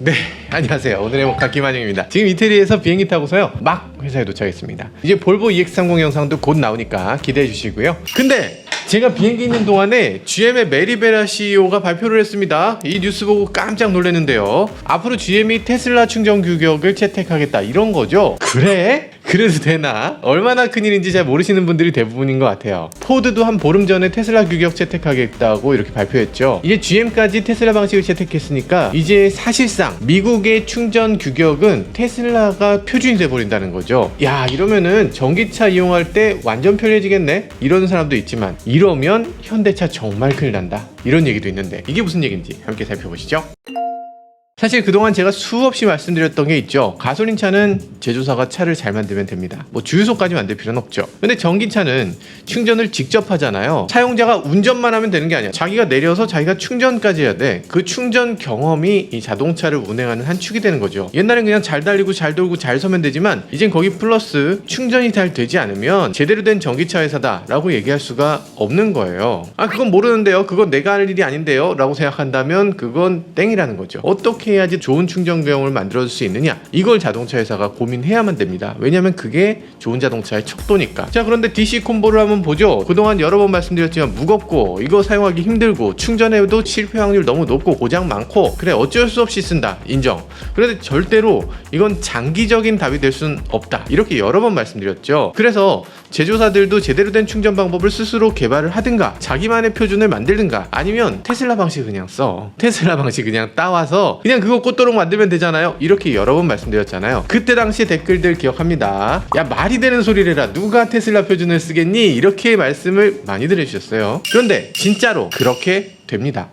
네, 안녕하세요. 오늘의 목카 김한영입니다. 지금 이태리에서 비행기 타고서요 막 회사에 도착했습니다. 이제 볼보 EX30 영상도 곧 나오니까 기대해 주시고요. 근데 제가 비행기 있는 동안에 GM의 메리 베라 CEO가 발표를 했습니다. 이 뉴스 보고 깜짝 놀랐는데요. 앞으로 GM이 테슬라 충전 규격을 채택하겠다 이런 거죠. 그래? 그래도 되나? 얼마나 큰일인지 잘 모르시는 분들이 대부분인 것 같아요. 포드도 한 보름 전에 테슬라 규격 채택하겠다고 이렇게 발표했죠. 이제 GM까지 테슬라 방식을 채택했으니까 이제 사실상 미국의 충전 규격은 테슬라가 표준이 돼버린다는 거죠. 야, 이러면은 전기차 이용할 때 완전 편리해지겠네? 이러는 사람도 있지만 이러면 현대차 정말 큰일 난다 이런 얘기도 있는데 이게 무슨 얘기인지 함께 살펴보시죠. 사실 그동안 제가 수없이 말씀드렸던 게 있죠. 가솔린 차는 제조사가 차를 잘 만들면 됩니다. 뭐 주유소까지 만들 필요는 없죠. 근데 전기차는 충전을 직접 하잖아요. 사용자가 운전만 하면 되는 게 아니야. 자기가 내려서 자기가 충전까지 해야 돼. 그 충전 경험이 이 자동차를 운행하는 한 축이 되는 거죠. 옛날엔 그냥 잘 달리고 잘 돌고 잘 서면 되지만 이젠 거기 플러스 충전이 잘 되지 않으면 제대로 된 전기차 회사다 라고 얘기할 수가 없는 거예요. 아, 그건 모르는데요, 그건 내가 할 일이 아닌데요 라고 생각한다면 그건 땡이라는 거죠. 어떻게 해야지 좋은 충전 경험을 만들어줄 수 있느냐, 이걸 자동차 회사가 고민해야만 됩니다. 왜냐면 그게 좋은 자동차의 척도니까. 자, 그런데 DC 콤보를 한번 보죠. 그동안 여러 번 말씀드렸지만 무겁고 이거 사용하기 힘들고 충전해도 실패 확률 너무 높고 고장 많고 그래 어쩔 수 없이 쓴다, 인정. 그런데 절대로 이건 장기적인 답이 될 수는 없다 이렇게 여러 번 말씀드렸죠. 그래서 제조사들도 제대로 된 충전 방법을 스스로 개발을 하든가 자기만의 표준을 만들든가 아니면 테슬라 방식 그냥 써. 테슬라 방식 그냥 따와서 그냥 그거 꽃도록 만들면 되잖아요. 이렇게 여러 번 말씀드렸잖아요. 그때 당시 댓글들 기억합니다. 야, 말이 되는 소리를 해라, 누가 테슬라 표준을 쓰겠니? 이렇게 말씀을 많이들 해주셨어요. 그런데 진짜로 그렇게 됩니다.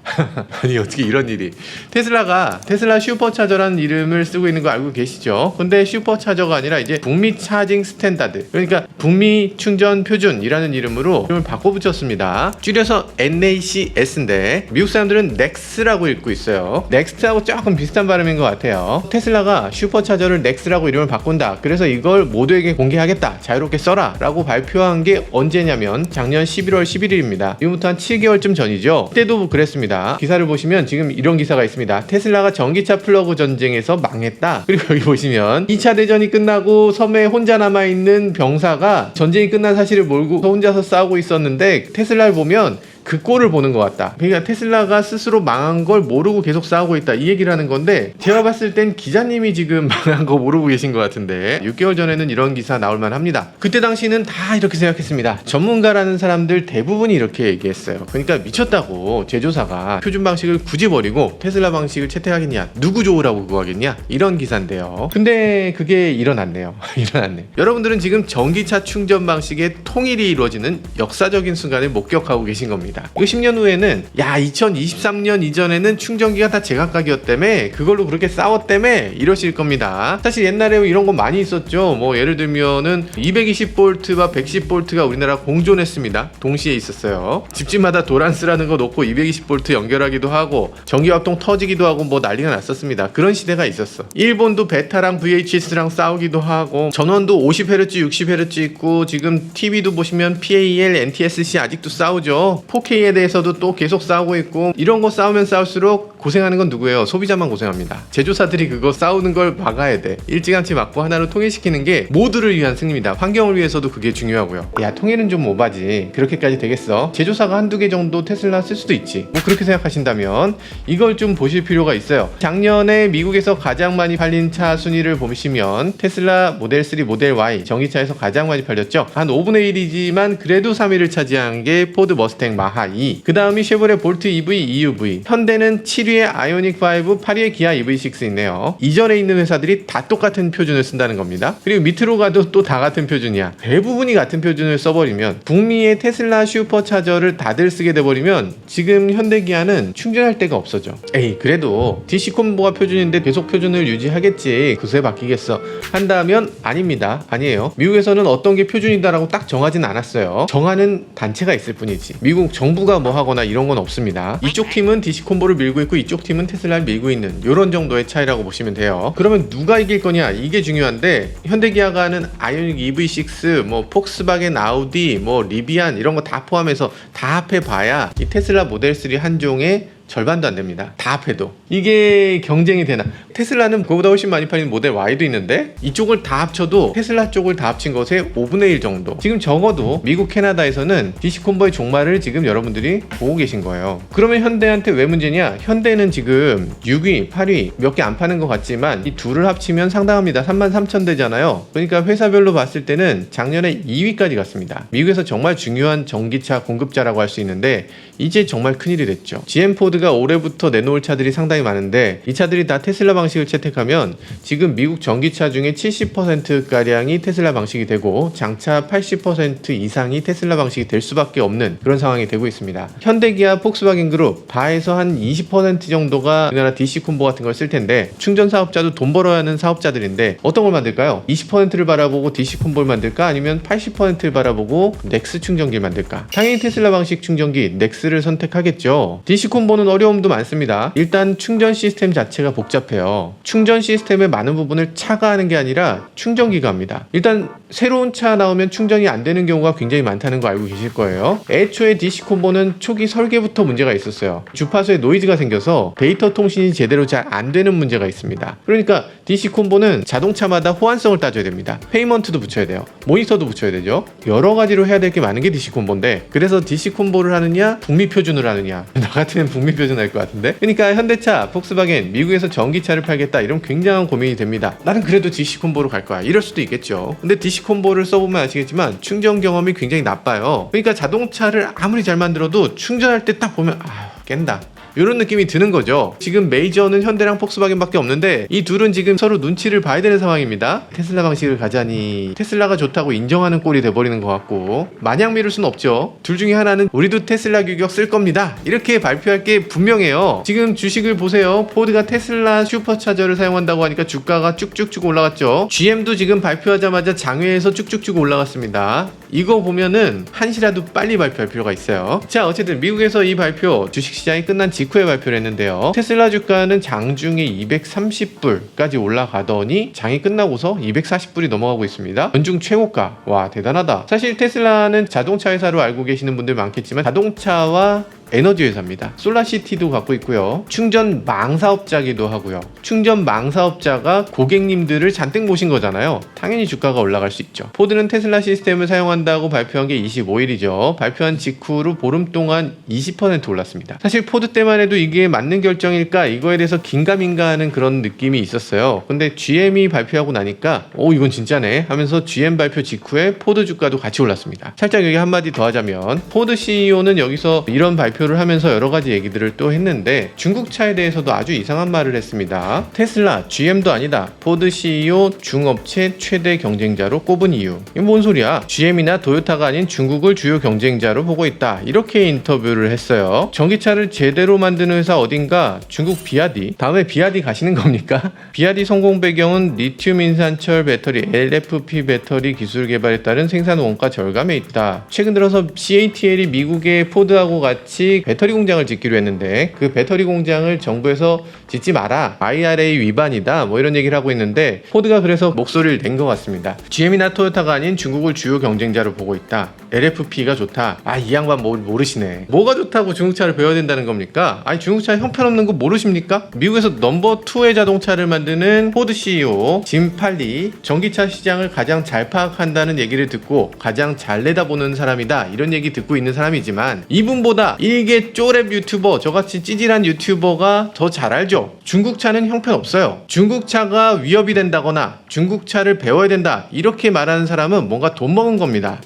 아니, 어떻게 이런 일이. 테슬라가 테슬라 슈퍼차저라는 이름을 쓰고 있는 거 알고 계시죠? 근데 슈퍼차저가 아니라 이제 북미 차징 스탠다드, 그러니까 북미 충전 표준이라는 이름으로 이름을 바꿔 붙였습니다. 줄여서 NACS인데 미국 사람들은 넥스라고 읽고 있어요. 넥스트하고 조금 비슷한 발음인 것 같아요. 테슬라가 슈퍼차저를 넥스라고 이름을 바꾼다, 그래서 이걸 모두에게 공개하겠다, 자유롭게 써라 라고 발표한 게 언제냐면 작년 11월 11일입니다 지금부터 한 7개월쯤 전이죠. 그때도 그랬습니다. 기사를 보시면 지금 이런 기사가 있습니다. 테슬라가 전기차 플러그 전쟁에서 망했다. 그리고 여기 보시면 2차 대전이 끝나고 섬에 혼자 남아있는 병사가 전쟁이 끝난 사실을 모르고 혼자서 싸우고 있었는데 테슬라를 보면 그 꼴을 보는 것 같다. 그러니까 테슬라가 스스로 망한 걸 모르고 계속 싸우고 있다, 이 얘기를 하는 건데 제가 봤을 땐 기자님이 지금 망한 거 모르고 계신 것 같은데 6개월 전에는 이런 기사 나올만 합니다. 그때 당시는 다 이렇게 생각했습니다. 전문가라는 사람들 대부분이 이렇게 얘기했어요. 그러니까 미쳤다고, 제조사가 표준 방식을 굳이 버리고 테슬라 방식을 채택하겠냐, 누구 좋으라고 그거 하겠냐, 이런 기사인데요. 근데 그게 일어났네요. 일어났네. 여러분들은 지금 전기차 충전 방식의 통일이 이루어지는 역사적인 순간을 목격하고 계신 겁니다. 이거 10년 후에는 야, 2023년 이전에는 충전기가 다 제각각이었다며, 그걸로 그렇게 싸웠다며 이러실 겁니다. 사실 옛날에 이런 거 많이 있었죠. 뭐 예를 들면은 220V와 110V가 우리나라 공존했습니다. 동시에 있었어요. 집집마다 도란스라는 거 놓고 220V 연결하기도 하고 전기화통 터지기도 하고 뭐 난리가 났었습니다. 그런 시대가 있었어. 일본도 베타랑 VHS랑 싸우기도 하고 전원도 50Hz 60Hz 있고 지금 TV도 보시면 PAL, NTSC 아직도 싸우죠. 4K에 대해서도 또 계속 싸우고 있고, 이런 거 싸우면 싸울수록 고생하는 건 누구예요? 소비자만 고생합니다. 제조사들이 그거 싸우는 걸 막아야 돼. 일찌감치 막고 하나로 통일시키는 게 모두를 위한 승리입니다. 환경을 위해서도 그게 중요하고요. 야, 통일은 좀 오바지. 그렇게까지 되겠어? 제조사가 한두 개 정도 테슬라 쓸 수도 있지. 뭐 그렇게 생각하신다면 이걸 좀 보실 필요가 있어요. 작년에 미국에서 가장 많이 팔린 차 순위를 보시면 테슬라 모델 3, 모델 Y 전기차에서 가장 많이 팔렸죠. 한 5분의 1이지만 그래도 3위를 차지한 게 포드 머스탱 마하 2, 그 다음이 쉐보레 볼트 EV, EUV, 현대는 7위에 아이오닉 5, 8위에 기아 EV6 있네요. 이전에 있는 회사들이 다 똑같은 표준을 쓴다는 겁니다. 그리고 밑으로 가도 또 다 같은 표준이야. 대부분이 같은 표준을 써버리면, 북미의 테슬라 슈퍼차저를 다들 쓰게 돼버리면 지금 현대 기아는 충전할 데가 없어져. 에이, 그래도 DC 콤보가 표준인데 계속 표준을 유지하겠지, 그새 바뀌겠어 한다면 아닙니다. 아니에요. 미국에서는 어떤 게 표준이다라고 딱 정하진 않았어요. 정하는 단체가 있을 뿐이지 미국 정부가 뭐 하거나 이런 건 없습니다. 이쪽 팀은 DC 콤보를 밀고 있고 이쪽 팀은 테슬라를 밀고 있는 이런 정도의 차이라고 보시면 돼요. 그러면 누가 이길 거냐, 이게 중요한데 현대기아가 하는 아이오닉 EV6, 뭐 폭스바겐, 아우디, 뭐 리비안 이런 거 다 포함해서 다 합해봐야 이 테슬라 모델 3 한 종의 절반도 안 됩니다. 다 합해도. 이게 경쟁이 되나? 테슬라는 그거보다 훨씬 많이 팔리는 모델 Y도 있는데 이쪽을 다 합쳐도 테슬라 쪽을 다 합친 것의 5분의 1 정도. 지금 적어도 미국, 캐나다에서는 DC 콤보의 종말을 지금 여러분들이 보고 계신 거예요. 그러면 현대한테 왜 문제냐? 현대는 지금 6위, 8위 몇 개 안 파는 것 같지만 이 둘을 합치면 상당합니다. 33,000대잖아요. 그러니까 회사별로 봤을 때는 작년에 2위까지 갔습니다. 미국에서 정말 중요한 전기차 공급자라고 할 수 있는데 이제 정말 큰일이 됐죠. GM 포드가 올해부터 내놓을 차들이 상당히 많은데 이 차들이 다 테슬라 방식을 채택하면 지금 미국 전기차 중에 70%가량이 테슬라 방식이 되고 장차 80% 이상이 테슬라 방식이 될 수밖에 없는 그런 상황이 되고 있습니다. 현대기아, 폭스바겐 그룹, 바에서 한 20% 정도가 우리나라 DC 콤보 같은 걸 쓸 텐데 충전 사업자도 돈 벌어야 하는 사업자들인데 어떤 걸 만들까요? 20%를 바라보고 DC 콤보를 만들까? 아니면 80%를 바라보고 넥스 충전기를 만들까? 당연히 테슬라 방식 충전기 넥스를 선택하겠죠. DC 콤보는 어려움도 많습니다. 일단 충전 시스템 자체가 복잡해요. 충전 시스템의 많은 부분을 차가 하는 게 아니라 충전기가 합니다. 일단 새로운 차 나오면 충전이 안 되는 경우가 굉장히 많다는 거 알고 계실 거예요. 애초에 DC 콤보는 초기 설계부터 문제가 있었어요. 주파수에 노이즈가 생겨서 데이터 통신이 제대로 잘 안 되는 문제가 있습니다. 그러니까 DC 콤보는 자동차마다 호환성을 따져야 됩니다. 페이먼트도 붙여야 돼요. 모니터도 붙여야 되죠. 여러 가지로 해야 될 게 많은 게 DC 콤보인데 그래서 DC 콤보를 하느냐 북미 표준을 하느냐 나 같으면 북미 표준 할 것 같은데 그러니까 현대차, 폭스바겐 미국에서 전기차를 팔겠다 이런 굉장한 고민이 됩니다. 나는 그래도 DC 콤보로 갈 거야 이럴 수도 있겠죠. 근데 DC 콤보를 써보면 아시겠지만 충전 경험이 굉장히 나빠요. 그러니까 자동차를 아무리 잘 만들어도 충전할 때 딱 보면 깬다 이런 느낌이 드는 거죠. 지금 메이저는 현대랑 폭스바겐밖에 없는데 이 둘은 지금 서로 눈치를 봐야 되는 상황입니다. 테슬라 방식을 가자니 테슬라가 좋다고 인정하는 꼴이 돼버리는 것 같고 마냥 미룰 수는 없죠. 둘 중에 하나는 우리도 테슬라 규격 쓸 겁니다 이렇게 발표할 게 분명해요. 지금 주식을 보세요. 포드가 테슬라 슈퍼차저를 사용한다고 하니까 주가가 쭉쭉쭉 올라갔죠. GM도 지금 발표하자마자 장외에서 쭉쭉쭉 올라갔습니다. 이거 보면은 한시라도 빨리 발표할 필요가 있어요. 자, 어쨌든 미국에서 이 발표 주식시장이 끝난 직후에 발표를 했는데요. 테슬라 주가는 장중에 230불까지 올라가더니 장이 끝나고서 240불이 넘어가고 있습니다. 연중 최고가. 와, 대단하다. 사실 테슬라는 자동차 회사로 알고 계시는 분들 많겠지만 자동차와 에너지 회사입니다. 솔라시티도 갖고 있고요. 충전망 사업자기도 하고요. 충전망 사업자가 고객님들을 잔뜩 모신 거잖아요. 당연히 주가가 올라갈 수 있죠. 포드는 테슬라 시스템을 사용한다고 발표한 게 25일이죠. 발표한 직후로 보름 동안 20% 올랐습니다. 사실 포드 때만 해도 이게 맞는 결정일까 이거에 대해서 긴가민가하는 그런 느낌이 있었어요. 근데 GM이 발표하고 나니까 이건 진짜네 하면서 GM 발표 직후에 포드 주가도 같이 올랐습니다. 살짝 여기 한마디 더 하자면 포드 CEO는 여기서 이런 발표를 하면서 여러 가지 얘기들을 또 했는데 중국차에 대해서도 아주 이상한 말을 했습니다. 테슬라, GM도 아니다. 포드 CEO 중업체 최대 경쟁자로 꼽은 이유. 이게 뭔 소리야? GM이나 도요타가 아닌 중국을 주요 경쟁자로 보고 있다. 이렇게 인터뷰를 했어요. 전기차를 제대로 만드는 회사 어딘가? 중국 비아디. 다음에 비아디 가시는 겁니까? 비아디 성공 배경은 리튬 인산철 배터리 LFP 배터리 기술 개발에 따른 생산 원가 절감에 있다. 최근 들어서 CATL이 미국의 포드하고 같이 배터리 공장을 짓기로 했는데 그 배터리 공장을 정부에서 짓지 마라. IRA 위반이다. 뭐 이런 얘기를 하고 있는데 포드가 그래서 목소리를 낸 것 같습니다. GM이나 토요타가 아닌 중국을 주요 경쟁자로 보고 있다. LFP가 좋다. 이 양반 모르시네. 뭐가 좋다고 중국차를 배워야 된다는 겁니까? 중국차 형편없는 거 모르십니까? 미국에서 넘버 2의 자동차를 만드는 포드 CEO 짐 팔리 전기차 시장을 가장 잘 파악한다는 얘기를 듣고 가장 잘 내다보는 사람이다. 이런 얘기 듣고 있는 사람이지만 이분보다 일개 쪼랩 유튜버 저같이 찌질한 유튜버가 더 잘 알죠. 중국차는 형편없어요. 중국차가 위협이 된다거나 중국차를 배워야 된다 이렇게 말하는 사람은 뭔가 돈 먹은 겁니다.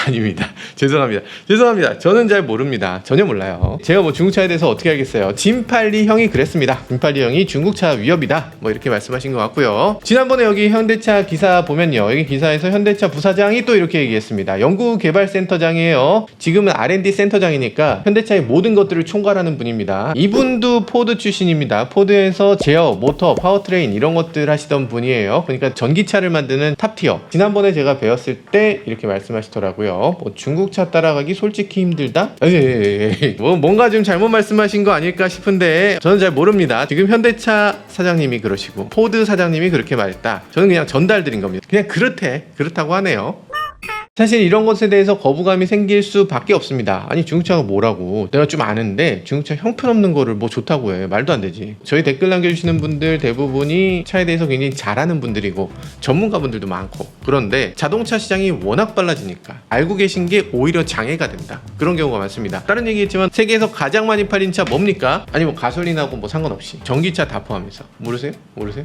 아닙니다. 죄송합니다. 저는 잘 모릅니다. 전혀 몰라요. 제가 뭐 중국차에 대해서 어떻게 알겠어요. 짐팔리 형이 그랬습니다. 짐팔리 형이 중국차 위협이다 뭐 이렇게 말씀하신 것 같고요. 지난번에 여기 현대차 기사 보면요. 여기 기사에서 현대차 부사장이 또 이렇게 얘기했습니다. 연구개발센터장이에요. 지금은 R&D 센터장이니까 현대차의 모든 것들을 총괄하는 분입니다. 이분도 포드 출신입니다. 포드에서 제어, 모터, 파워트레인 이런 것들 하시던 분이에요. 그러니까 전기차를 만드는 탑티어. 지난번에 제가 배웠을 때 이렇게 말씀하시더라고요. 중국차 따라가기 솔직히 힘들다? 뭔가 좀 잘못 말씀하신 거 아닐까 싶은데 저는 잘 모릅니다. 지금 현대차 사장님이 그러시고 포드 사장님이 그렇게 말했다. 저는 그냥 전달드린 겁니다. 그냥 그렇다고 하네요. 사실 이런 것에 대해서 거부감이 생길 수밖에 없습니다. 아니 중국차가 뭐라고, 내가 좀 아는데 중국차 형편없는 거를 뭐 좋다고 해. 말도 안 되지. 저희 댓글 남겨주시는 분들 대부분이 차에 대해서 굉장히 잘 아는 분들이고 전문가분들도 많고, 그런데 자동차 시장이 워낙 빨라지니까 알고 계신 게 오히려 장애가 된다, 그런 경우가 많습니다. 다른 얘기했지만 세계에서 가장 많이 팔린 차 뭡니까? 아니 뭐 가솔린하고 뭐 상관없이 전기차 다 포함해서 모르세요?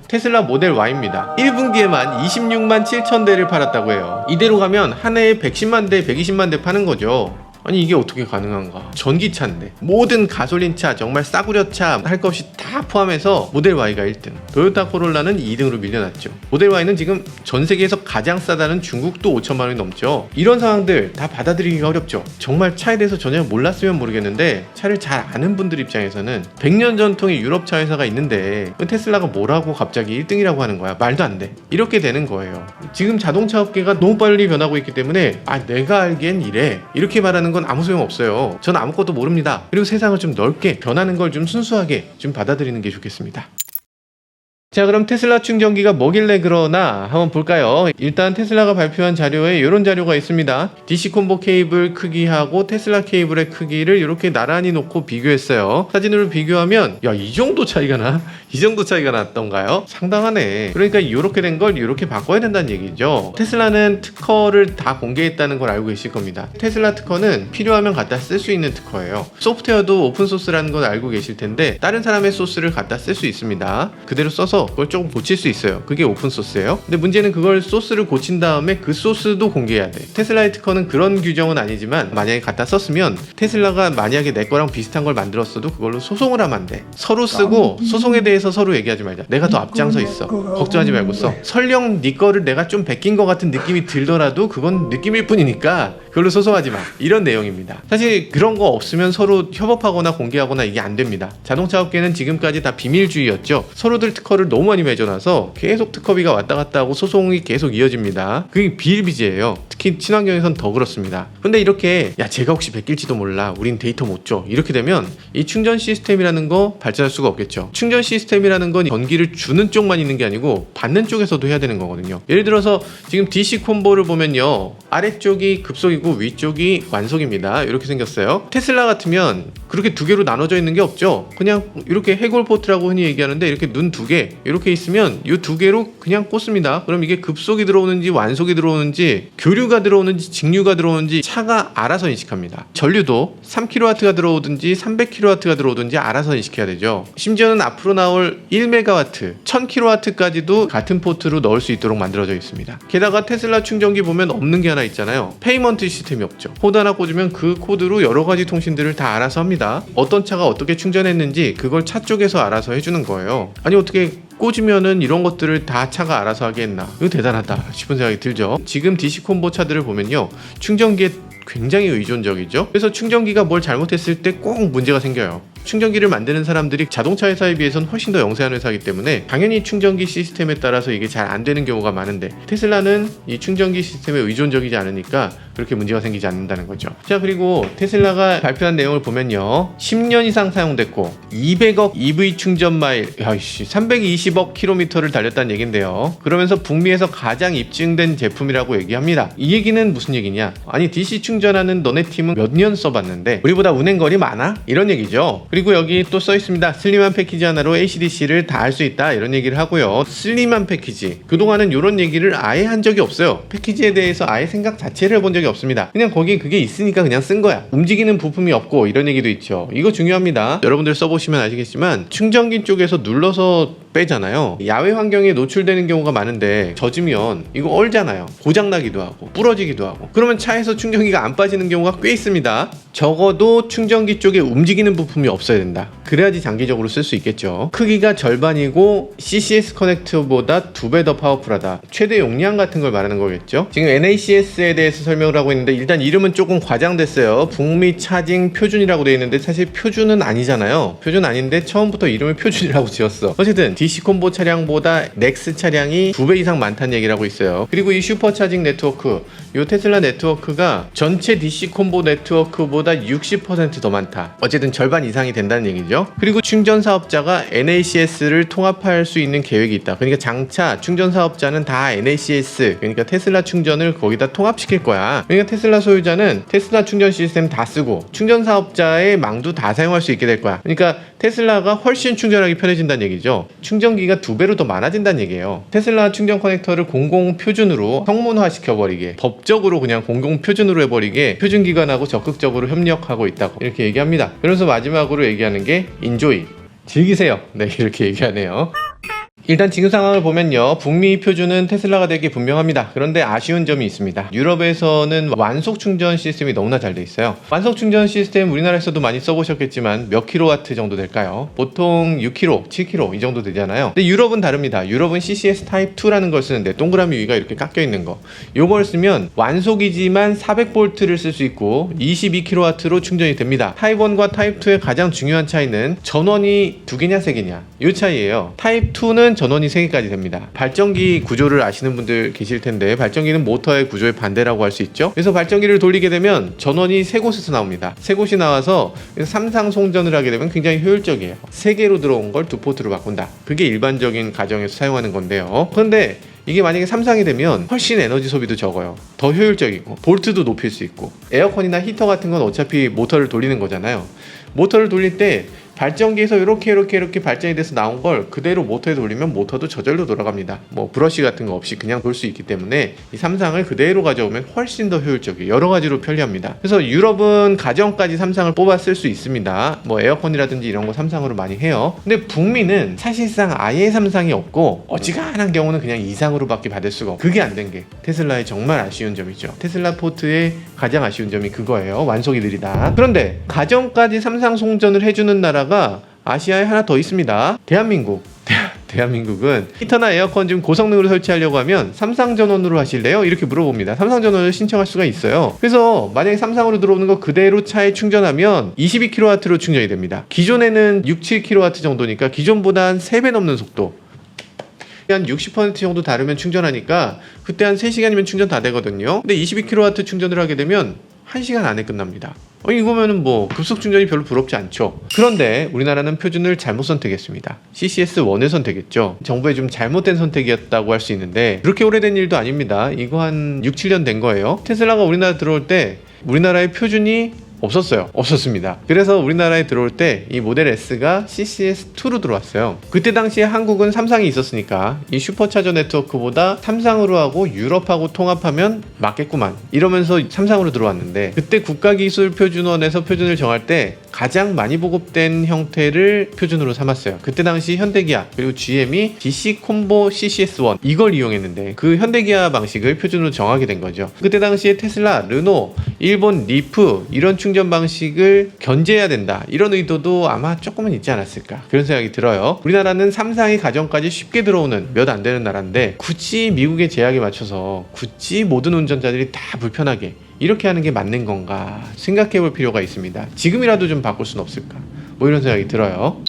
테슬라 모델 Y입니다. 1분기에만 26만 7천 대를 팔았다고 해요. 이대로 가면 한 해에 110만 대 120만 대 파는 거죠. 아니 이게 어떻게 가능한가? 전기차인데 모든 가솔린차, 정말 싸구려차 할 것 없이 다 포함해서 모델 Y가 1등, 토요타 코롤라는 2등으로 밀려났죠. 모델 Y는 지금 전 세계에서 가장 싸다는 중국도 5천만 원이 넘죠. 이런 상황들 다 받아들이기가 어렵죠. 정말 차에 대해서 전혀 몰랐으면 모르겠는데 차를 잘 아는 분들 입장에서는 100년 전통의 유럽 차 회사가 있는데 테슬라가 뭐라고 갑자기 1등이라고 하는 거야? 말도 안 돼. 이렇게 되는 거예요. 지금 자동차 업계가 너무 빨리 변하고 있기 때문에 내가 알기엔 이래, 이렇게 말하는 건 아무 소용 없어요. 저는 아무것도 모릅니다. 그리고 세상을 좀 넓게, 변하는 걸 좀 순수하게 좀 받아들이는 게 좋겠습니다. 자, 그럼 테슬라 충전기가 뭐길래 그러나 한번 볼까요? 일단 테슬라가 발표한 자료에 이런 자료가 있습니다. DC 콤보 케이블 크기하고 테슬라 케이블의 크기를 이렇게 나란히 놓고 비교했어요. 사진으로 비교하면 이 정도 차이가 나? 이 정도 차이가 났던가요? 상당하네. 그러니까 이렇게 된 걸 이렇게 바꿔야 된다는 얘기죠. 테슬라는 특허를 다 공개했다는 걸 알고 계실 겁니다. 테슬라 특허는 필요하면 갖다 쓸 수 있는 특허예요. 소프트웨어도 오픈소스라는 걸 알고 계실 텐데 다른 사람의 소스를 갖다 쓸 수 있습니다. 그대로 써서 그걸 조금 고칠 수 있어요. 그게 오픈소스예요. 근데 문제는 그걸 소스를 고친 다음에 그 소스도 공개해야 돼. 테슬라의 특허는 그런 규정은 아니지만 만약에 갖다 썼으면 테슬라가 만약에 내 거랑 비슷한 걸 만들었어도 그걸로 소송을 하면 안 돼. 서로 쓰고 소송에 대해서 서로 얘기하지 말자. 내가 더 앞장서 있어. 걱정하지 말고 써. 설령 네 거를 내가 좀 베낀 것 같은 느낌이 들더라도 그건 느낌일 뿐이니까 그걸로 소송하지 마. 이런 내용입니다. 사실 그런 거 없으면 서로 협업하거나 공개하거나 이게 안 됩니다. 자동차 업계는 지금까지 다 비밀주의였죠. 서로들 특허를 너무 많이 맺어놔서 계속 특허비가 왔다 갔다 하고 소송이 계속 이어집니다. 그게 비일비재예요. 특히 친환경에선 더 그렇습니다. 근데 이렇게 제가 혹시 베낄지도 몰라, 우린 데이터 못 줘, 이렇게 되면 이 충전 시스템이라는 거 발전할 수가 없겠죠. 충전 시스템이라는 건 전기를 주는 쪽만 있는 게 아니고 받는 쪽에서도 해야 되는 거거든요. 예를 들어서 지금 DC 콤보를 보면요, 아래쪽이 급속이고 위쪽이 완속입니다. 이렇게 생겼어요. 테슬라 같으면 그렇게 두 개로 나눠져 있는 게 없죠. 그냥 이렇게 해골 포트라고 흔히 얘기하는데 이렇게 눈 두 개 이렇게 있으면 이 두 개로 그냥 꽂습니다. 그럼 이게 급속이 들어오는지 완속이 들어오는지 교류가 들어오는지 직류가 들어오는지 차가 알아서 인식합니다. 전류도 3kW가 들어오든지 300kW가 들어오든지 알아서 인식해야 되죠. 심지어는 앞으로 나올 1MW, 1000kW까지도 같은 포트로 넣을 수 있도록 만들어져 있습니다. 게다가 테슬라 충전기 보면 없는 게 하나 있잖아요. 페이먼트 시스템이 없죠. 코드 하나 꽂으면 그 코드로 여러 가지 통신들을 다 알아서 합니다. 어떤 차가 어떻게 충전했는지 그걸 차 쪽에서 알아서 해주는 거예요. 아니 어떻게 꽂으면은 이런 것들을 다 차가 알아서 하겠나? 이거 대단하다 싶은 생각이 들죠. 지금 DC 콤보 차들을 보면요, 충전기에 굉장히 의존적이죠. 그래서 충전기가 뭘 잘못했을 때 꼭 문제가 생겨요. 충전기를 만드는 사람들이 자동차 회사에 비해서는 훨씬 더 영세한 회사이기 때문에 당연히 충전기 시스템에 따라서 이게 잘 안 되는 경우가 많은데 테슬라는 이 충전기 시스템에 의존적이지 않으니까 그렇게 문제가 생기지 않는다는 거죠. 자, 그리고 테슬라가 발표한 내용을 보면요, 10년 이상 사용됐고 200억 EV 충전 마일, 320억 킬로미터를 달렸다는 얘긴데요. 그러면서 북미에서 가장 입증된 제품이라고 얘기합니다. 이 얘기는 무슨 얘기냐? 아니 DC 충전하는 너네 팀은 몇 년 써봤는데 우리보다 운행거리 많아? 이런 얘기죠. 그리고 여기 또 써 있습니다. 슬림한 패키지 하나로 ACDC를 다 할 수 있다, 이런 얘기를 하고요. 슬림한 패키지, 그동안은 이런 얘기를 아예 한 적이 없어요. 패키지에 대해서 아예 생각 자체를 해본 적이 없습니다. 그냥 거기에 그게 있으니까 그냥 쓴 거야. 움직이는 부품이 없고 이런 얘기도 있죠. 이거 중요합니다. 여러분들 써보시면 아시겠지만 충전기 쪽에서 눌러서 빼잖아요. 야외 환경에 노출되는 경우가 많은데 젖으면 이거 얼잖아요. 고장나기도 하고 부러지기도 하고. 그러면 차에서 충전기가 안 빠지는 경우가 꽤 있습니다. 적어도 충전기 쪽에 움직이는 부품이 없어야 된다. 그래야지 장기적으로 쓸 수 있겠죠. 크기가 절반이고 CCS 커넥터보다 2배 더 파워풀하다. 최대 용량 같은 걸 말하는 거겠죠. 지금 NACS에 대해서 설명을 하고 있는데 일단 이름은 조금 과장됐어요. 북미 차징 표준이라고 되어 있는데 사실 표준은 아니잖아요. 표준 아닌데 처음부터 이름을 표준이라고 지었어. 어쨌든 DC 콤보 차량보다 넥스 차량이 2배 이상 많다는 얘기를 하고 있어요. 그리고 이 슈퍼차징 네트워크, 이 테슬라 네트워크가 전체 DC 콤보 네트워크보다 60% 더 많다. 어쨌든 절반 이상이 된다는 얘기죠. 그리고 충전 사업자가 NACS를 통합할 수 있는 계획이 있다. 그러니까 장차 충전 사업자는 다 NACS, 그러니까 테슬라 충전을 거기다 통합시킬 거야. 그러니까 테슬라 소유자는 테슬라 충전 시스템 다 쓰고 충전 사업자의 망도 다 사용할 수 있게 될 거야. 그러니까 테슬라가 훨씬 충전하기 편해진다는 얘기죠. 충전기가 2배로 더 많아진다는 얘기예요. 테슬라 충전 커넥터를 공공 표준으로 성문화 시켜버리게, 법적으로 그냥 공공 표준으로 해버리게 표준기관하고 적극적으로 협력하고 있다고 이렇게 얘기합니다. 그래서 마지막으로 얘기하는 게 인조이, 즐기세요. 네, 이렇게 얘기하네요. 일단 지금 상황을 보면요, 북미 표준은 테슬라가 되기 분명합니다. 그런데 아쉬운 점이 있습니다. 유럽에서는 완속 충전 시스템이 너무나 잘 돼 있어요. 완속 충전 시스템 우리나라에서도 많이 써보셨겠지만 몇 킬로와트 정도 될까요? 보통 6kg, 7kg 이 정도 되잖아요. 근데 유럽은 다릅니다. 유럽은 CCS 타입 2라는 걸 쓰는데 동그라미 위가 이렇게 깎여 있는 거, 요걸 쓰면 완속이지만 400V를 쓸 수 있고 22kW로 충전이 됩니다. 타입 1과 타입 2의 가장 중요한 차이는 전원이 2개냐 3개냐 이 차이예요. 타입 2는 전원이 3개까지 됩니다. 발전기 구조를 아시는 분들 계실 텐데, 발전기는 모터의 구조의 반대라고 할 수 있죠. 그래서 발전기를 돌리게 되면 전원이 3곳에서 나옵니다. 3곳이 나와서 삼상 송전을 하게 되면 굉장히 효율적이에요. 3개로 들어온 걸 2포트로 바꾼다. 그게 일반적인 가정에서 사용하는 건데요. 그런데 이게 만약에 삼상이 되면 훨씬 에너지 소비도 적어요. 더 효율적이고 볼트도 높일 수 있고, 에어컨이나 히터 같은 건 어차피 모터를 돌리는 거잖아요. 모터를 돌릴 때 발전기에서 이렇게 발전이 돼서 나온 걸 그대로 모터에 돌리면 모터도 저절로 돌아갑니다. 뭐 브러쉬 같은 거 없이 그냥 돌 수 있기 때문에 이 삼상을 그대로 가져오면 훨씬 더 효율적이에요. 여러 가지로 편리합니다. 그래서 유럽은 가정까지 삼상을 뽑아 쓸 수 있습니다. 뭐 에어컨이라든지 이런 거 삼상으로 많이 해요. 근데 북미는 사실상 아예 삼상이 없고 어지간한 경우는 그냥 이상으로밖에 받을 수가 없고, 그게 안 된 게 테슬라의 정말 아쉬운 점이죠. 테슬라 포트의 가장 아쉬운 점이 그거예요. 완속이 느리다. 그런데 가정까지 삼상 송전을 해주는 나라가 아시아에 하나 더 있습니다. 대한민국. 대한민국은 히터나 에어컨 좀 고성능으로 설치하려고 하면 삼상 전원으로 하실래요? 이렇게 물어봅니다. 삼상 전원을 신청할 수가 있어요. 그래서 만약에 삼상으로 들어오는 거 그대로 차에 충전하면 22kW로 충전이 됩니다. 기존에는 6, 7kW 정도니까 기존보다 한 3배 넘는 속도, 한 60% 정도 다르면 충전하니까 그때 한 3시간이면 충전 다 되거든요. 근데 22kW 충전을 하게 되면 1시간 안에 끝납니다. 이거면은 뭐 급속 충전이 별로 부럽지 않죠. 그런데 우리나라는 표준을 잘못 선택했습니다. CCS1을 선택했죠. 정부의 좀 잘못된 선택이었다고 할 수 있는데 그렇게 오래된 일도 아닙니다. 이거 한 6, 7년 된 거예요. 테슬라가 우리나라 들어올 때 우리나라의 표준이 없었습니다. 그래서 우리나라에 들어올 때 이 모델 S가 CCS2로 들어왔어요. 그때 당시에 한국은 삼상이 있었으니까 이 슈퍼차저 네트워크보다 삼상으로 하고 유럽하고 통합하면 맞겠구만 이러면서 삼상으로 들어왔는데, 그때 국가기술표준원에서 표준을 정할 때 가장 많이 보급된 형태를 표준으로 삼았어요. 그때 당시 현대기아 그리고 GM이 DC 콤보 CCS1 이걸 이용했는데 그 현대기아 방식을 표준으로 정하게 된 거죠. 그때 당시에 테슬라, 르노, 일본 리프 이런 충전 방식을 견제해야 된다, 이런 의도도 아마 조금은 있지 않았을까, 그런 생각이 들어요. 우리나라는 삼상이 가정까지 쉽게 들어오는 몇 안 되는 나라인데 굳이 미국의 제약에 맞춰서 굳이 모든 운전자들이 다 불편하게 이렇게 하는 게 맞는 건가 생각해 볼 필요가 있습니다. 지금이라도 좀 바꿀 수는 없을까, 뭐 이런 생각이 들어요.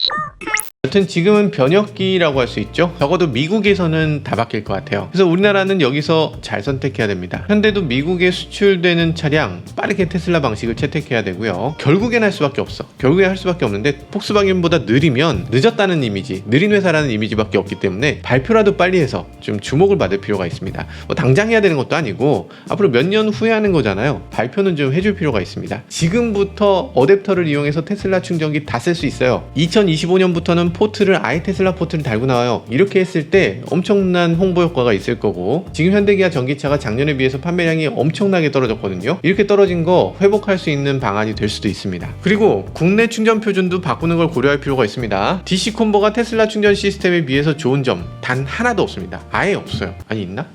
여튼 지금은 변혁기라고 할 수 있죠. 적어도 미국에서는 다 바뀔 것 같아요. 그래서 우리나라는 여기서 잘 선택해야 됩니다. 현대도 미국에 수출되는 차량 빠르게 테슬라 방식을 채택해야 되고요. 결국엔 할 수밖에 없어. 결국엔 할 수밖에 없는데 폭스바겐보다 느리면 늦었다는 이미지, 느린 회사라는 이미지밖에 없기 때문에 발표라도 빨리 해서 좀 주목을 받을 필요가 있습니다. 뭐 당장 해야 되는 것도 아니고 앞으로 몇 년 후에 하는 거잖아요. 발표는 좀 해줄 필요가 있습니다. 지금부터 어댑터를 이용해서 테슬라 충전기 다 쓸 수 있어요. 2025년부터는 포트를 아예 테슬라 포트를 달고 나와요. 이렇게 했을 때 엄청난 홍보 효과가 있을 거고, 지금 현대기아 전기차가 작년에 비해서 판매량이 엄청나게 떨어졌거든요. 이렇게 떨어진 거 회복할 수 있는 방안이 될 수도 있습니다. 그리고 국내 충전 표준도 바꾸는 걸 고려할 필요가 있습니다. DC 콤보가 테슬라 충전 시스템에 비해서 좋은 점 단 하나도 없습니다. 아예 없어요. 아니 있나?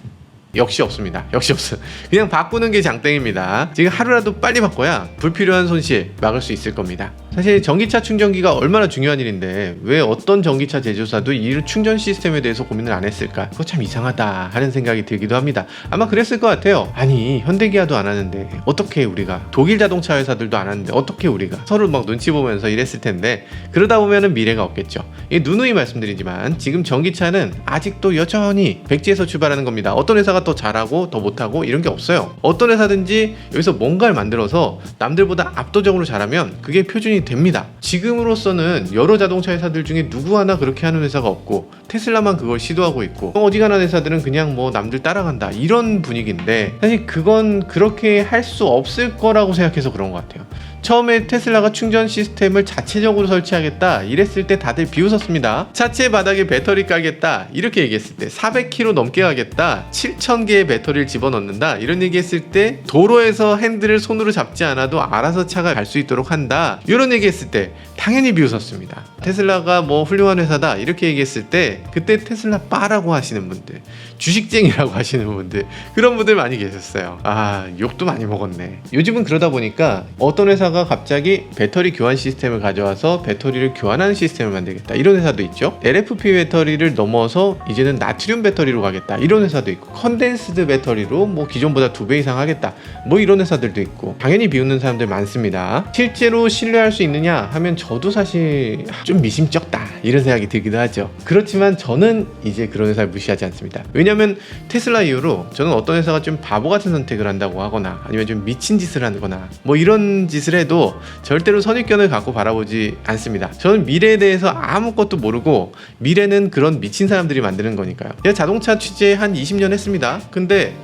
역시 없습니다. 역시 없어요. 그냥 바꾸는 게 장땡입니다. 지금 하루라도 빨리 바꿔야 불필요한 손실 막을 수 있을 겁니다. 사실 전기차 충전기가 얼마나 중요한 일인데 왜 어떤 전기차 제조사도 이 충전 시스템에 대해서 고민을 안 했을까? 그거 참 이상하다 하는 생각이 들기도 합니다. 아마 그랬을 것 같아요. 아니 현대기아도 안 하는데 어떻게 우리가, 독일 자동차 회사들도 안 하는데 어떻게 우리가, 서로 막 눈치 보면서 이랬을 텐데 그러다 보면은 미래가 없겠죠. 이 누누이 말씀드리지만 지금 전기차는 아직도 여전히 백지에서 출발하는 겁니다. 어떤 회사가 더 잘하고 더 못하고 이런 게 없어요. 어떤 회사든지 여기서 뭔가를 만들어서 남들보다 압도적으로 잘하면 그게 표준이 됩니다. 지금으로서는 여러 자동차 회사들 중에 누구 하나 그렇게 하는 회사가 없고 테슬라만 그걸 시도하고 있고 어지간한 회사들은 그냥 뭐 남들 따라간다 이런 분위기인데 사실 그건 그렇게 할 수 없을 거라고 생각해서 그런 것 같아요. 처음에 테슬라가 충전 시스템을 자체적으로 설치하겠다 이랬을 때 다들 비웃었습니다. 차체 바닥에 배터리 깔겠다 이렇게 얘기했을 때, 400km 넘게 가겠다, 7000개의 배터리를 집어넣는다 이런 얘기했을 때, 도로에서 핸들을 손으로 잡지 않아도 알아서 차가 갈 수 있도록 한다 이런 얘기했을 때 당연히 비웃었습니다. 테슬라가 뭐 훌륭한 회사다 이렇게 얘기했을 때 그때 테슬라 빠라고 하시는 분들, 주식쟁이라고 하시는 분들, 그런 분들 많이 계셨어요. 아, 욕도 많이 먹었네. 요즘은 그러다 보니까 어떤 회사가 갑자기 배터리 교환 시스템을 가져와서 배터리를 교환하는 시스템을 만들겠다 이런 회사도 있죠. LFP 배터리를 넘어서 이제는 나트륨 배터리로 가겠다 이런 회사도 있고, 컨덴스드 배터리로 뭐 기존보다 2배 이상 하겠다 뭐 이런 회사들도 있고, 당연히 비웃는 사람들 많습니다. 실제로 신뢰할 수 있느냐 하면 저도 사실 좀 미심쩍다 이런 생각이 들기도 하죠. 그렇지만 저는 이제 그런 회사를 무시하지 않습니다. 왜냐면 테슬라 이후로 저는 어떤 회사가 좀 바보 같은 선택을 한다고 하거나 아니면 좀 미친 짓을 하거나 뭐 이런 짓을 해도 절대로 선입견을 갖고 바라보지 않습니다. 저는 미래에 대해서 아무것도 모르고 미래는 그런 미친 사람들이 만드는 거니까요. 제가 자동차 취재 한 20년 했습니다. 근데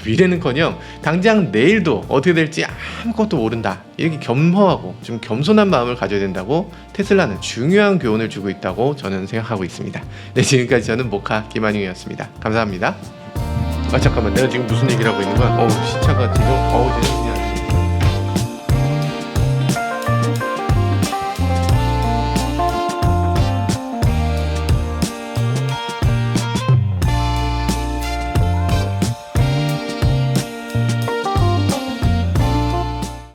미래는커녕 당장 내일도 어떻게 될지 아무것도 모른다 이렇게 겸허하고 좀 겸손한 마음을 가져야 된다고 테슬라는 중요한 교훈을 주고 있다고 저는 생각하고 있습니다. 네, 지금까지 저는 모카 김한용이었습니다. 감사합니다. 아 잠깐만, 내가 지금 무슨 얘기를 하고 있는 거야? 시차가 지금